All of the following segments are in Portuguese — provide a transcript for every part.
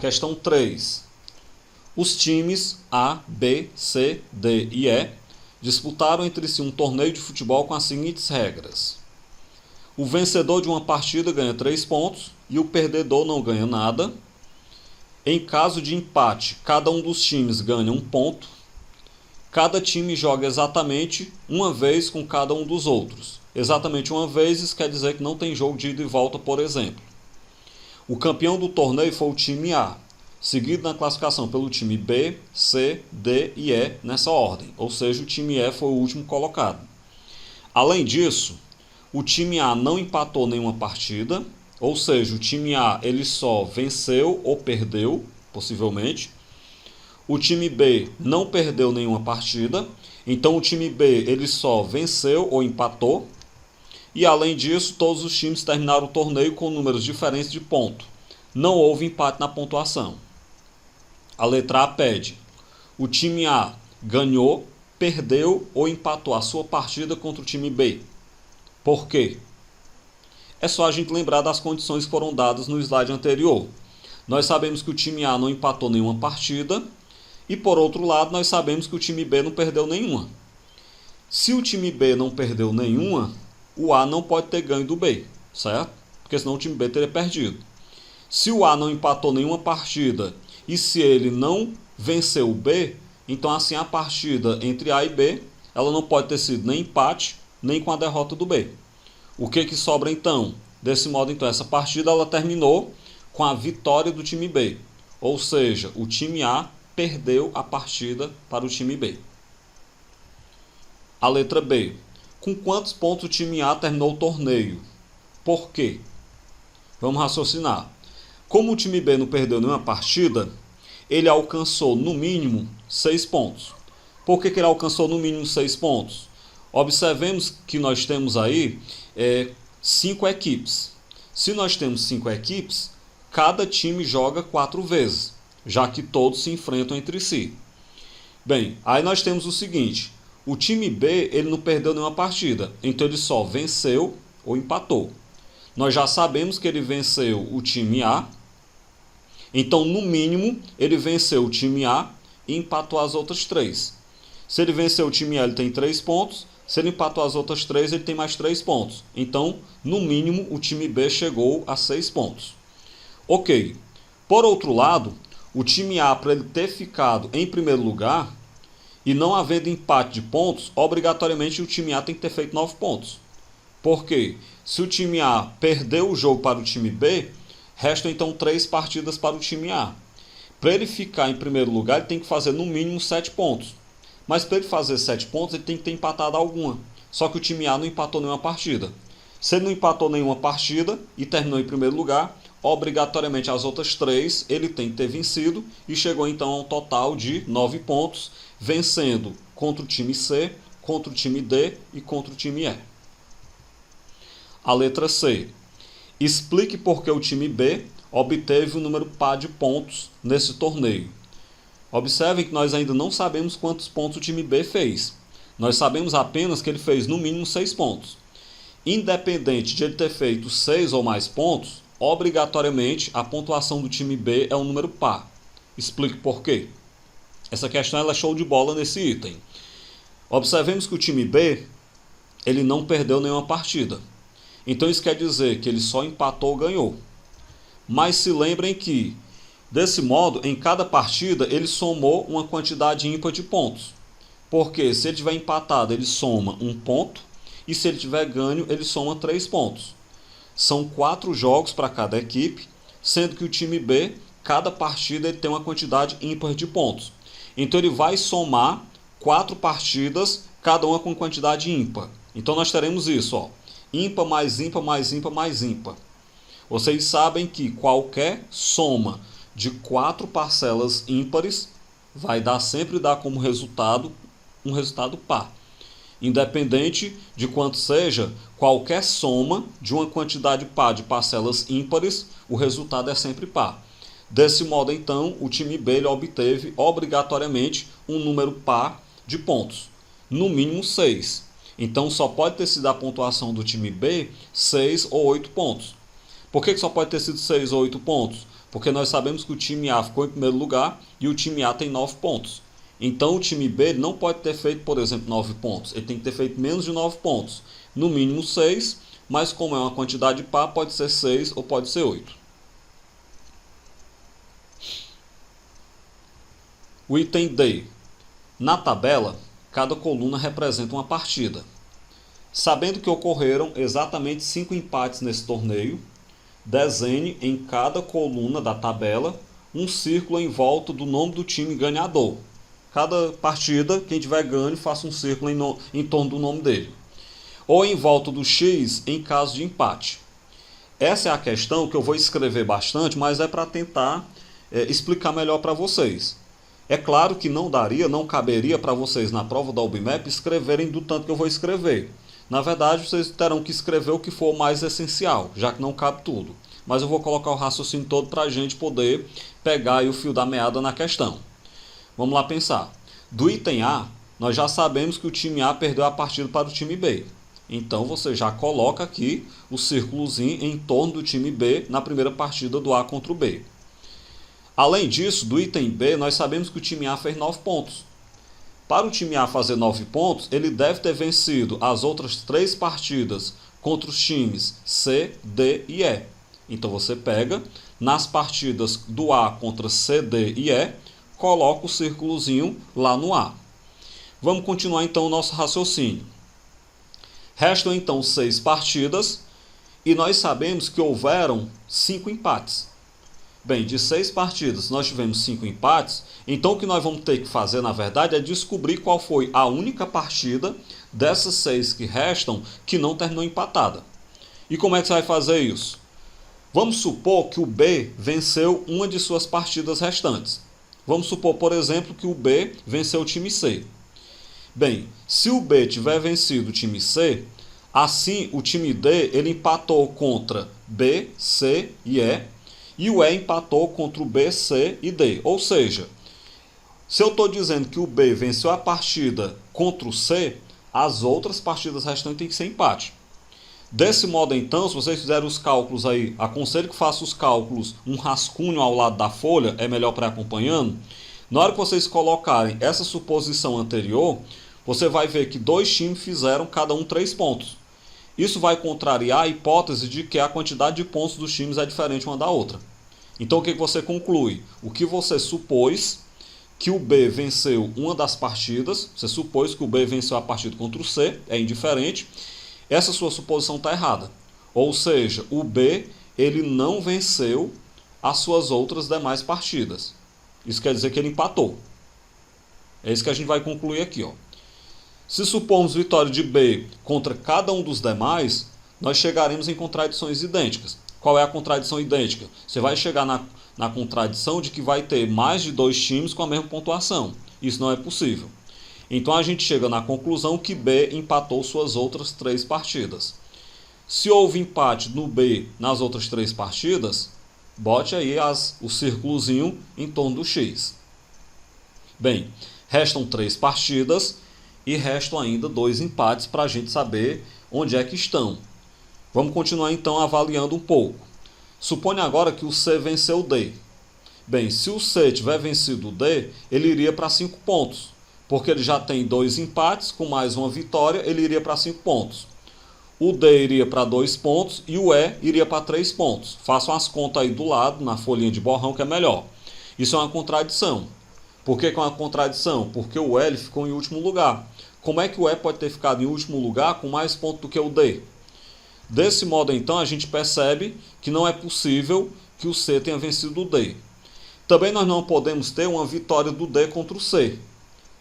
Questão 3. Os times A, B, C, D e E disputaram entre si um torneio de futebol com as seguintes regras. O vencedor de uma partida ganha 3 pontos e o perdedor não ganha nada. Em caso de empate, cada um dos times ganha 1 ponto. Cada time joga exatamente uma vez com cada um dos outros. Exatamente uma vez, isso quer dizer que não tem jogo de ida e volta, por exemplo. O campeão do torneio foi o time A, seguido na classificação pelo time B, C, D e E nessa ordem, ou seja, o time E foi o último colocado. Além disso, o time A não empatou nenhuma partida, ou seja, o time A ele só venceu ou perdeu, possivelmente. O time B não perdeu nenhuma partida, então o time B ele só venceu ou empatou. E além disso, todos os times terminaram o torneio com números diferentes de ponto. Não houve empate na pontuação. A letra A pede: o time A ganhou, perdeu ou empatou a sua partida contra o time B. Por quê? É só a gente lembrar das condições que foram dadas no slide anterior. Nós sabemos que o time A não empatou nenhuma partida e, por outro lado, nós sabemos que o time B não perdeu nenhuma. Se o time B não perdeu nenhuma, o A não pode ter ganho do B, certo? Porque senão o time B teria perdido. Se o A não empatou nenhuma partida e se ele não venceu o B, então assim a partida entre A e B, ela não pode ter sido nem empate, nem com a derrota do B. O que sobra então? Desse modo, então, essa partida ela terminou com a vitória do time B. Ou seja, o time A perdeu a partida para o time B. A letra B. Com quantos pontos o time A terminou o torneio? Por quê? Vamos raciocinar. Como o time B não perdeu nenhuma partida, ele alcançou no mínimo 6 pontos. Por que ele alcançou no mínimo 6 pontos? Observemos que nós temos aí 5 equipes. Se nós temos 5 equipes, cada time joga 4 vezes, já que todos se enfrentam entre si. Bem, aí nós temos o seguinte: o time B ele não perdeu nenhuma partida, então ele só venceu ou empatou. Nós já sabemos que ele venceu o time A, então no mínimo ele venceu o time A e empatou as outras 3. Se ele venceu o time A, ele tem 3 pontos. Se ele empatou as outras 3, ele tem mais 3 pontos. Então, no mínimo, o time B chegou a 6 pontos. Ok. Por outro lado, o time A, para ele ter ficado em primeiro lugar, e não havendo empate de pontos, obrigatoriamente o time A tem que ter feito 9 pontos. Por quê? Se o time A perdeu o jogo para o time B, restam então 3 partidas para o time A. Para ele ficar em primeiro lugar, ele tem que fazer no mínimo 7 pontos. Mas para ele fazer 7 pontos, ele tem que ter empatado alguma. Só que o time A não empatou nenhuma partida. Se ele não empatou nenhuma partida e terminou em primeiro lugar, obrigatoriamente as outras 3 ele tem que ter vencido e chegou então a um total de 9 pontos, vencendo contra o time C, contra o time D e contra o time E. A letra C. Explique por que o time B obteve um número par de pontos nesse torneio. Observem que nós ainda não sabemos quantos pontos o time B fez. Nós sabemos apenas que ele fez no mínimo 6 pontos. Independente de ele ter feito 6 ou mais pontos, obrigatoriamente a pontuação do time B é um número par. Explique por quê. Essa questão ela é show de bola nesse item. Observemos que o time B ele não perdeu nenhuma partida. Então isso quer dizer que ele só empatou ou ganhou. Mas se lembrem que, desse modo, em cada partida ele somou uma quantidade ímpar de pontos. Porque se ele tiver empatado, ele soma 1 ponto. E se ele tiver ganho, ele soma 3 pontos. São 4 jogos para cada equipe, sendo que o time B, cada partida ele tem uma quantidade ímpar de pontos. Então ele vai somar 4 partidas, cada uma com quantidade ímpar. Então nós teremos isso, ó, ímpar mais ímpar mais ímpar mais ímpar. Vocês sabem que qualquer soma de 4 parcelas ímpares vai sempre dar como resultado um resultado par. Independente de quanto seja, qualquer soma de uma quantidade par de parcelas ímpares, o resultado é sempre par. Desse modo, então, o time B ele obteve obrigatoriamente um número par de pontos, no mínimo 6. Então, só pode ter sido a pontuação do time B 6 ou 8 pontos. Por que só pode ter sido 6 ou 8 pontos? Porque nós sabemos que o time A ficou em primeiro lugar e o time A tem 9 pontos. Então o time B não pode ter feito, por exemplo, 9 pontos. Ele tem que ter feito menos de 9 pontos. No mínimo 6, mas como é uma quantidade par, pode ser 6 ou pode ser 8. O item D. Na tabela, cada coluna representa uma partida. Sabendo que ocorreram exatamente 5 empates nesse torneio, desenhe em cada coluna da tabela um círculo em volta do nome do time ganhador. Cada partida, quem tiver ganho, faça um círculo em torno do nome dele. Ou em volta do X em caso de empate. Essa é a questão que eu vou escrever bastante, mas é para tentar explicar melhor para vocês. É claro que não caberia para vocês na prova da UBMEP escreverem do tanto que eu vou escrever. Na verdade, vocês terão que escrever o que for mais essencial, já que não cabe tudo. Mas eu vou colocar o raciocínio todo para a gente poder pegar aí o fio da meada na questão. Vamos lá pensar. Do item A, nós já sabemos que o time A perdeu a partida para o time B. Então você já coloca aqui o círculozinho em torno do time B na primeira partida do A contra o B. Além disso, do item B, nós sabemos que o time A fez 9 pontos. Para o time A fazer 9 pontos, ele deve ter vencido as outras 3 partidas contra os times C, D e E. Então você pega, nas partidas do A contra C, D e E, coloca o círculozinho lá no A. Vamos continuar então o nosso raciocínio. Restam então 6 partidas e nós sabemos que houveram 5 empates. Bem, de 6 partidas nós tivemos 5 empates, então o que nós vamos ter que fazer, na verdade, é descobrir qual foi a única partida dessas 6 que restam que não terminou empatada. E como é que você vai fazer isso? Vamos supor que o B venceu uma de suas partidas restantes. Vamos supor, por exemplo, que o B venceu o time C. Bem, se o B tiver vencido o time C, assim o time D ele empatou contra B, C e E o E empatou contra o B, C e D. Ou seja, se eu estou dizendo que o B venceu a partida contra o C, as outras partidas restantes têm que ser empate. Desse modo, então, se vocês fizerem os cálculos aí, aconselho que façam os cálculos, um rascunho ao lado da folha, é melhor para ir acompanhando. Na hora que vocês colocarem essa suposição anterior, você vai ver que 2 times fizeram cada um 3 pontos. Isso vai contrariar a hipótese de que a quantidade de pontos dos times é diferente uma da outra. Então o que você conclui? O que você supôs que o B venceu uma das partidas, você supôs que o B venceu a partida contra o C, é indiferente, essa sua suposição está errada. Ou seja, o B ele não venceu as suas outras demais partidas. Isso quer dizer que ele empatou. É isso que a gente vai concluir aqui, ó. Se supomos vitória de B contra cada um dos demais, nós chegaremos em contradições idênticas. Qual é a contradição idêntica? Você vai chegar na contradição de que vai ter mais de 2 times com a mesma pontuação. Isso não é possível. Então a gente chega na conclusão que B empatou suas outras 3 partidas. Se houve empate no B nas outras 3 partidas, bote aí o círculozinho em torno do X. Bem, restam 3 partidas e restam ainda 2 empates para a gente saber onde é que estão. Vamos continuar então avaliando um pouco. Suponha agora que o C venceu o D. Bem, se o C tiver vencido o D, ele iria para 5 pontos. Porque ele já tem 2 empates, com mais uma vitória, ele iria para 5 pontos. O D iria para 2 pontos e o E iria para 3 pontos. Façam as contas aí do lado, na folhinha de borrão, que é melhor. Isso é uma contradição. Por que é uma contradição? Porque o E ficou em último lugar. Como é que o E pode ter ficado em último lugar com mais pontos do que o D? Desse modo, então, a gente percebe que não é possível que o C tenha vencido o D. Também nós não podemos ter uma vitória do D contra o C.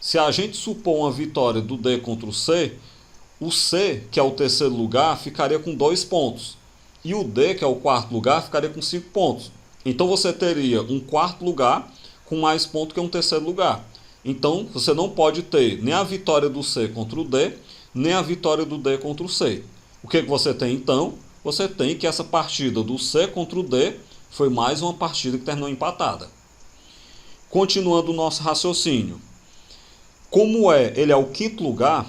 Se a gente supor uma vitória do D contra o C, que é o terceiro lugar, ficaria com 2 pontos. E o D, que é o quarto lugar, ficaria com 5 pontos. Então você teria um quarto lugar com mais pontos que um terceiro lugar. Então você não pode ter nem a vitória do C contra o D, nem a vitória do D contra o C. O que você tem então? Você tem que essa partida do C contra o D foi mais uma partida que terminou empatada. Continuando o nosso raciocínio. Como ele é o 5º lugar,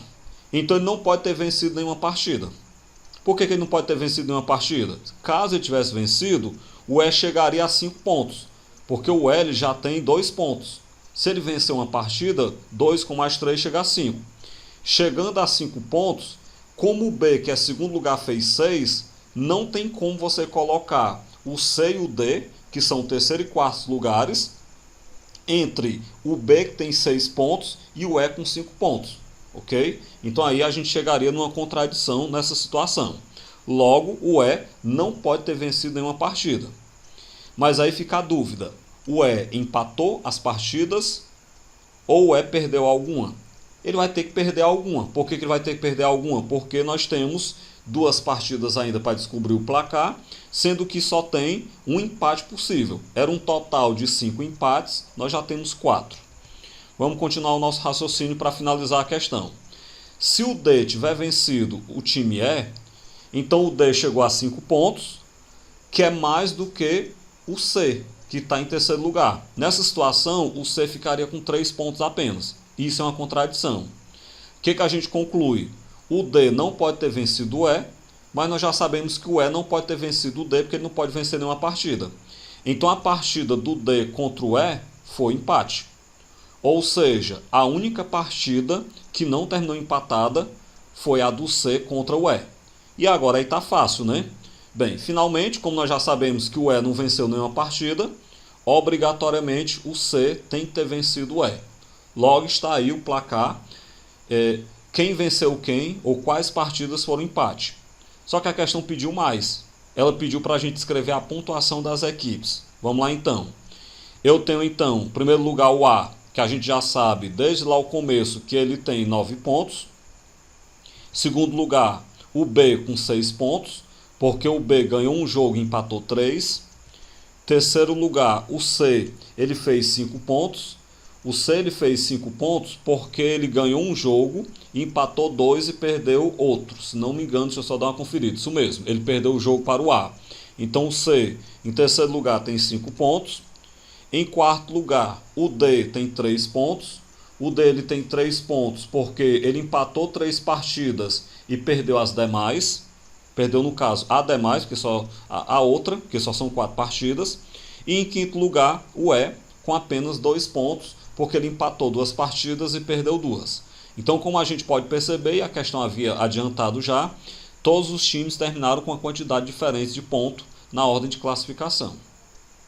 então ele não pode ter vencido nenhuma partida. Por que ele não pode ter vencido nenhuma partida? Caso ele tivesse vencido, o E chegaria a 5 pontos, porque o L já tem 2 pontos. Se ele vencer uma partida, 2 com mais 3 chega a 5. Chegando a 5 pontos, como o B, que é segundo lugar, fez 6, não tem como você colocar o C e o D, que são o terceiro e quarto lugares, entre o B, que tem 6 pontos, e o E com 5 pontos. Ok? Então aí a gente chegaria numa contradição nessa situação. Logo, o E não pode ter vencido nenhuma partida. Mas aí fica a dúvida. O E empatou as partidas ou o E perdeu alguma? Ele vai ter que perder alguma. Por que ele vai ter que perder alguma? Porque nós temos 2 partidas ainda para descobrir o placar, sendo que só tem um empate possível. Era um total de 5 empates, nós já temos 4. Vamos continuar o nosso raciocínio para finalizar a questão. Se o D tiver vencido o time E, então o D chegou a 5 pontos, que é mais do que o C, que está em terceiro lugar. Nessa situação, o C ficaria com 3 pontos apenas. Isso é uma contradição. O que a gente conclui? O D não pode ter vencido o E, mas nós já sabemos que o E não pode ter vencido o D, porque ele não pode vencer nenhuma partida. Então a partida do D contra o E foi empate. Ou seja, a única partida que não terminou empatada foi a do C contra o E. E agora aí está fácil, né? Bem, finalmente, como nós já sabemos que o E não venceu nenhuma partida, obrigatoriamente o C tem que ter vencido o E. Logo está aí o placar, quem venceu quem ou quais partidas foram empate. Só que a questão pediu mais. Ela pediu para a gente escrever a pontuação das equipes. Vamos lá então. Eu tenho então, em primeiro lugar, o A, que a gente já sabe desde lá o começo que ele tem 9 pontos. Segundo lugar, o B com 6 pontos, porque o B ganhou um jogo e empatou 3. Terceiro lugar, o C, ele fez 5 pontos. O C ele fez 5 pontos porque ele ganhou um jogo, empatou 2 e perdeu outro. Se não me engano, deixa eu só dar uma conferida. Isso mesmo, ele perdeu o jogo para o A. Então o C, em terceiro lugar, tem 5 pontos. Em quarto lugar, o D tem 3 pontos. O D ele tem 3 pontos porque ele empatou 3 partidas e perdeu as demais. Perdeu, no caso, a demais, porque só a outra, que só são 4 partidas. E em quinto lugar, o E, com apenas 2 pontos, porque ele empatou 2 partidas e perdeu 2. Então, como a gente pode perceber, e a questão havia adiantado já, todos os times terminaram com uma quantidade diferente de pontos na ordem de classificação.